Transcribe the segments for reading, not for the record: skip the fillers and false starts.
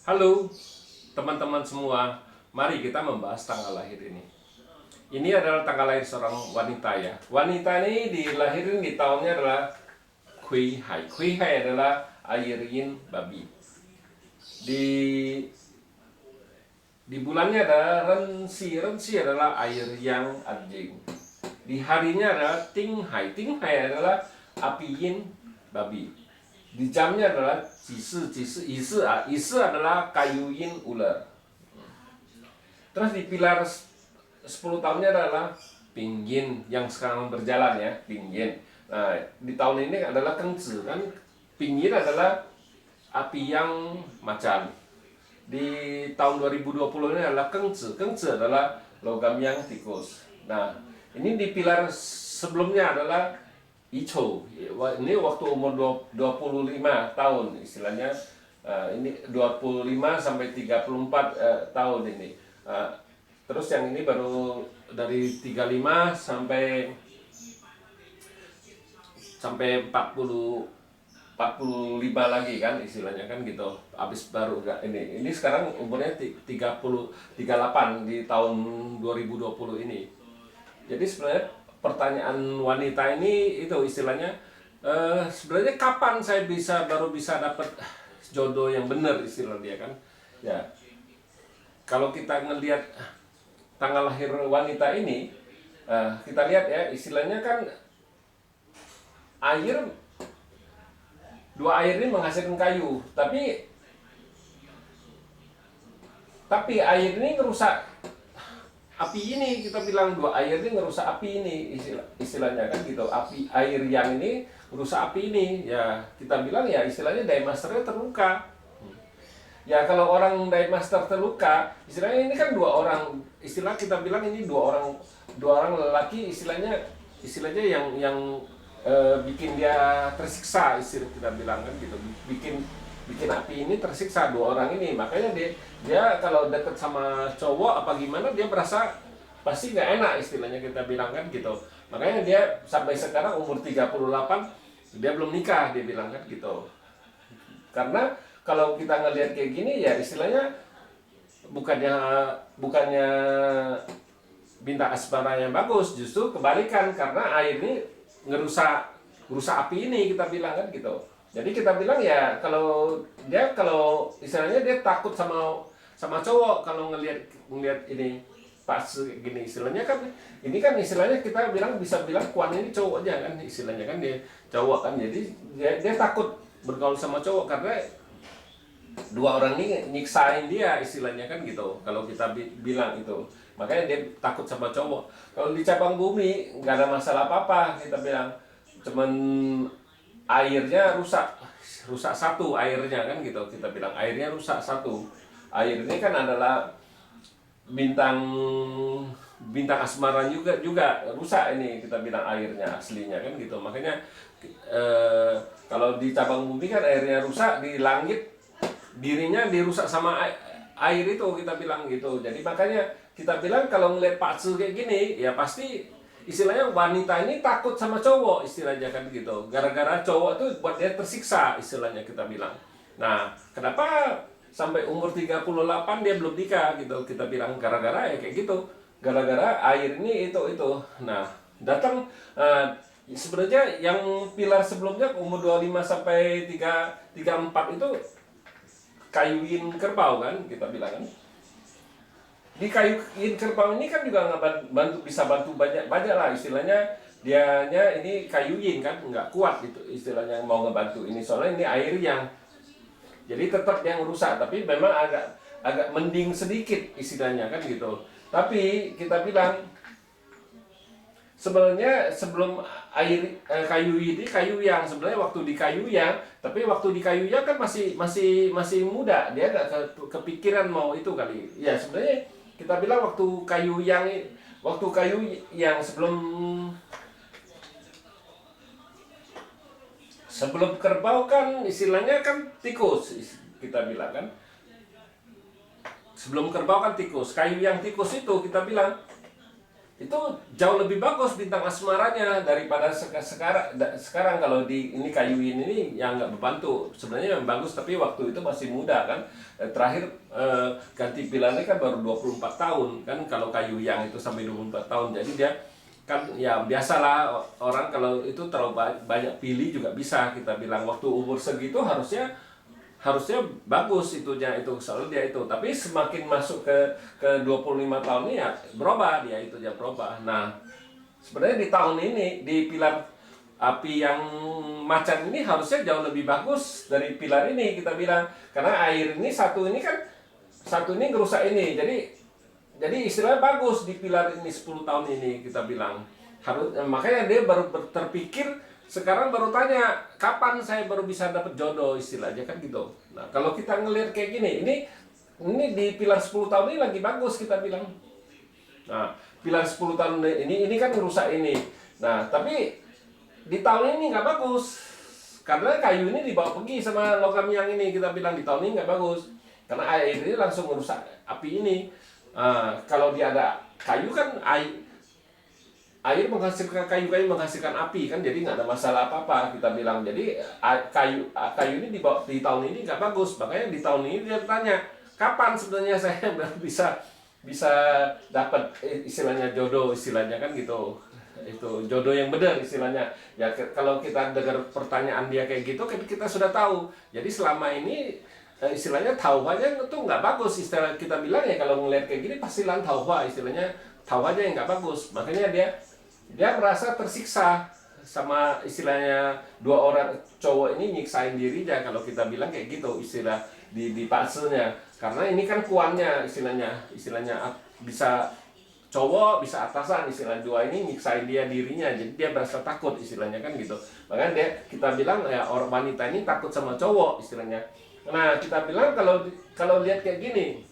Halo teman-teman semua, mari kita membahas tanggal lahir ini. Ini adalah tanggal lahir seorang wanita ya. Wanita ini dilahirin di tahunnya adalah Kui Hai. Kui Hai adalah air yin babi. Di di bulannya ada Rensi. Rensi adalah air yang anjing. Di harinya adalah Ting Hai. Ting Hai adalah api yin babi. Di jamnya adalah Jisi. Isi adalah kayu yin ular. Terus di pilar 10 tahunnya adalah Pinyin yang sekarang berjalan ya, Pinyin. Nah, di tahun ini adalah Kengzi kan. Pinyin adalah api yang macan. Di tahun 2020 ini adalah Kengzi. Kengzi adalah logam yang tikus. Nah, ini di pilar sebelumnya adalah Icho. Ini waktu umur 25 tahun istilahnya. Ini 25 sampai 34 tahun ini. Terus yang ini baru dari 35 sampai 45 lagi kan istilahnya kan gitu. Habis baru ini sekarang umurnya 38 di tahun 2020 ini. Jadi sebenarnya pertanyaan wanita ini itu istilahnya sebenarnya kapan saya baru bisa dapat jodoh yang benar istilah dia kan. Ya. Kalau kita ngelihat tanggal lahir wanita ini, kita lihat ya istilahnya kan air, dua air ini menghasilkan kayu, tapi air ini ngerusak api ini, kita bilang dua air ini ngerusak api ini istilahnya kan gitu. Air yang ini ngerusak api ini ya, kita bilang ya istilahnya Daymasternya terluka. Ya kalau orang Daymaster terluka, istilahnya ini kan dua orang, istilah kita bilang ini dua orang lelaki, istilahnya yang bikin dia tersiksa, istilah kita bilang kan gitu, bikin api ini tersiksa dua orang ini. Makanya dia kalau deket sama cowok apa gimana dia merasa pasti nggak enak, istilahnya kita bilang kan gitu. Makanya dia sampai sekarang umur 38 dia belum nikah, dia bilang kan gitu. Karena kalau kita ngelihat kayak gini ya istilahnya bukannya bintang asmara yang bagus, justru kebalikan, karena air ini ngerusak api ini, kita bilang kan gitu. Jadi kita bilang ya kalau istilahnya dia takut sama cowok kalau ngelihat ini pas gini, istilahnya kan ini kan istilahnya kita bisa bilang Kuan ini cowoknya kan, istilahnya kan dia cowok kan. Jadi dia takut bergaul sama cowok karena dua orang ini nyiksain dia, istilahnya kan gitu kalau kita bilang itu. Makanya dia takut sama cowok. Kalau di cabang bumi nggak ada masalah apa-apa, kita bilang cuman airnya rusak satu airnya kan gitu, kita bilang airnya rusak satu. Air ini kan adalah bintang asmara juga rusak ini, kita bilang airnya aslinya kan gitu. Makanya kalau di cabang bumi kan airnya rusak, di langit dirinya dirusak sama air itu, kita bilang gitu. Jadi makanya kita bilang kalau ngeliat Pak Su kayak gini ya pasti istilahnya wanita ini takut sama cowok, istilahnya kan gitu. Gara-gara cowok tuh buat dia tersiksa, istilahnya kita bilang. Nah, kenapa sampai umur 38 dia belum nikah gitu, kita bilang gara-gara ya kayak gitu. Gara-gara air ini itu. Nah, datang sebenarnya yang pilar sebelumnya umur 25 sampai 34 itu kayu yin kerbau kan, kita bilang kan. Di kayu yin kerbau ini kan juga bisa bantu banyak lah, istilahnya dianya ini kayu yin kan nggak kuat gitu, istilahnya mau ngebantu ini, soalnya ini air yang jadi tetap yang rusak, tapi memang agak mending sedikit istilahnya kan gitu. Tapi kita bilang sebenarnya sebelum kayu ini kayu yang sebenarnya waktu di kayu yang, tapi waktu di kayu yang kan masih muda, dia nggak kepikiran mau itu kali ya. Sebenarnya kita bilang waktu kayu yang sebelum kerbau kan istilahnya kan tikus, kita bilang kan sebelum kerbau kan tikus. Kayu yang tikus itu kita bilang itu jauh lebih bagus bintang asmaranya daripada sekarang kalau di ini kayu ini yang nggak membantu. Sebenarnya yang bagus tapi waktu itu masih muda kan. Terakhir ganti pilarnya kan baru 24 tahun kan, kalau kayu yang itu sampai 24 tahun. Jadi dia kan ya biasalah orang kalau itu terlalu banyak pilih juga bisa kita bilang waktu umur segitu harusnya harusnya bagus itunya itu soalnya dia itu, tapi semakin masuk ke 25 tahun ini ya berubah dia itu ya berubah. Nah sebenarnya di tahun ini di pilar api yang macan ini harusnya jauh lebih bagus dari pilar ini kita bilang, karena air ini satu ini ngerusak ini, jadi istilahnya bagus di pilar ini 10 tahun ini kita bilang harus, makanya dia baru terpikir sekarang, baru tanya kapan saya baru bisa dapat jodoh istilahnya kan gitu. Nah kalau kita ngelihat kayak gini, ini di pilar 10 tahun ini lagi bagus kita bilang. Nah pilar 10 tahun ini kan rusak ini. Nah tapi di tahun ini nggak bagus karena kayu ini dibawa pergi sama logam yang ini kita bilang. Di tahun ini nggak bagus karena air ini langsung merusak api ini. Kalau dia ada kayu kan air menghasilkan kayu menghasilkan api kan, jadi nggak ada masalah apa-apa kita bilang. Jadi kayu ini di tahun ini nggak bagus, makanya di tahun ini dia bertanya kapan sebenarnya saya bisa dapat istilahnya jodoh istilahnya kan gitu, itu jodoh yang benar istilahnya ya. Kalau kita dengar pertanyaan dia kayak gitu kita sudah tahu. Jadi selama ini istilahnya tauba aja itu nggak bagus istilah kita bilang ya. Kalau ngelihat kayak gini pasti lan tauba istilahnya, tauba aja yang nggak bagus. Makanya dia merasa tersiksa sama istilahnya dua orang cowok ini nyiksain dirinya kalau kita bilang kayak gitu istilah di pasenya. Karena ini kan kuannya istilahnya bisa cowok bisa atasan, istilah dua ini nyiksain dirinya, jadi dia merasa takut istilahnya kan gitu. Makanya kita bilang ya orang wanita ini takut sama cowok istilahnya. Nah kita bilang kalau lihat kayak gini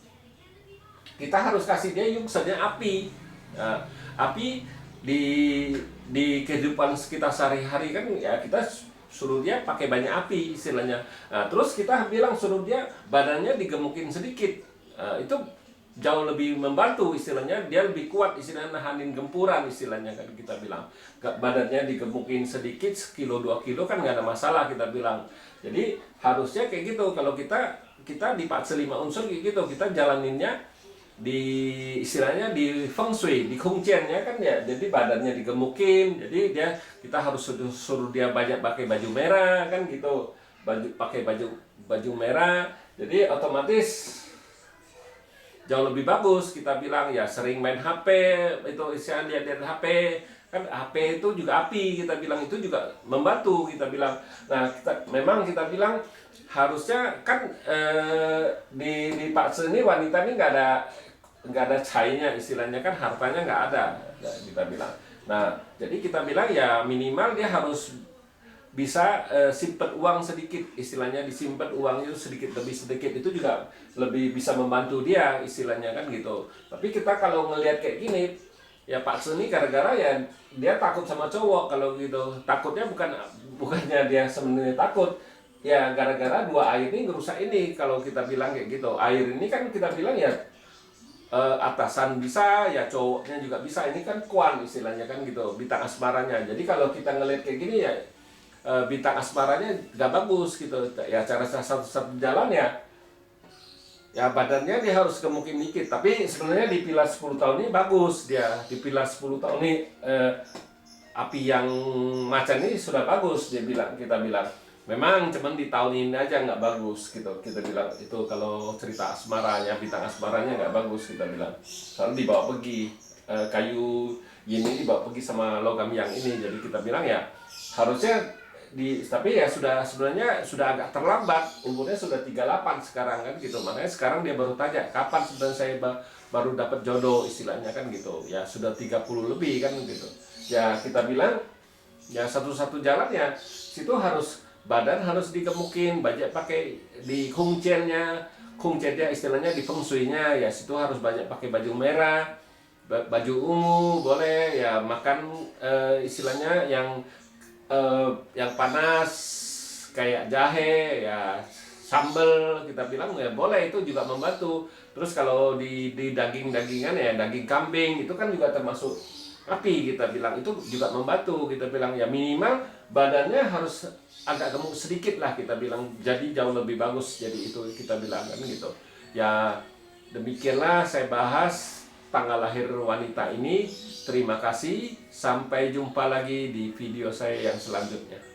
kita harus kasih dia saja api. Api di kehidupan kita sehari-hari kan ya, kita suruh dia pakai banyak api istilahnya. Nah, terus kita bilang suruh dia badannya digemukin sedikit. Itu jauh lebih membantu istilahnya, dia lebih kuat istilahnya nahanin gempuran istilahnya kan kita bilang. Badannya digemukin sedikit 1-2 kilo kan nggak ada masalah kita bilang. Jadi harusnya kayak gitu. Kalau kita di 5 unsur kayak gitu, kita jalaninnya di istilahnya di feng shui, di kungciannya kan ya. Jadi badannya digemukin, jadi kita harus suruh dia banyak pakai baju merah kan gitu, pakai baju merah, jadi otomatis jauh lebih bagus kita bilang ya. Sering main HP itu istilahnya lihat HP kan, HP itu juga api kita bilang, itu juga membantu kita bilang. Nah memang kita bilang harusnya kan di Pak ini wanita ini nggak ada cainya istilahnya kan, hartanya nggak ada kita bilang. Nah jadi kita bilang ya minimal dia harus bisa simpen uang sedikit istilahnya, disimpan uang itu sedikit demi sedikit, itu juga lebih bisa membantu dia istilahnya kan gitu. Tapi kita kalau ngelihat kayak gini ya Pak Seni gara-gara ya dia takut sama cowok kalau gitu. Takutnya bukannya dia sebenarnya takut ya, gara-gara dua air ini ngerusak ini kalau kita bilang kayak gitu. Air ini kan kita bilang ya atasan bisa ya, cowoknya juga bisa. Ini kan kuan istilahnya kan gitu, bintang asmaranya. Jadi kalau kita ngelihat kayak gini ya bintang asmaranya gak bagus gitu ya. Cara satu jalan ya badannya dia harus gemuk dikit. Tapi sebenarnya di pilar 10 tahun ini bagus dia. Di pilar 10 tahun ini api yang macan ini sudah bagus dia bilang, kita bilang. Memang cuman di tahun ini aja nggak bagus gitu kita bilang. Itu kalau cerita asmaranya, bintang asmaranya nggak bagus kita bilang. Soalnya dibawa pergi kayu ini dibawa pergi sama logam yang ini. Jadi kita bilang ya harusnya tapi ya sebenarnya sudah agak terlambat. Umurnya sudah 38 sekarang kan gitu. Makanya sekarang dia baru tanya kapan sebenarnya saya baru dapat jodoh istilahnya kan gitu. Ya sudah 30 lebih kan gitu. Ya kita bilang ya satu-satu jalan ya situ badan harus digemukin, banyak pakai di kungciannya istilahnya di feng shui-nya ya, situ harus banyak pakai baju merah, baju ungu boleh ya, makan istilahnya yang panas kayak jahe ya, sambal kita bilang ya boleh, itu juga membantu. Terus kalau di daging-dagingan ya daging kambing itu kan juga termasuk api, kita bilang itu juga membantu. Kita bilang ya minimal badannya harus agak gemuk sedikit lah, kita bilang jadi jauh lebih bagus. Jadi itu kita bilang kan gitu ya. Demikianlah saya bahas tanggal lahir wanita ini. Terima kasih, sampai jumpa lagi di video saya yang selanjutnya.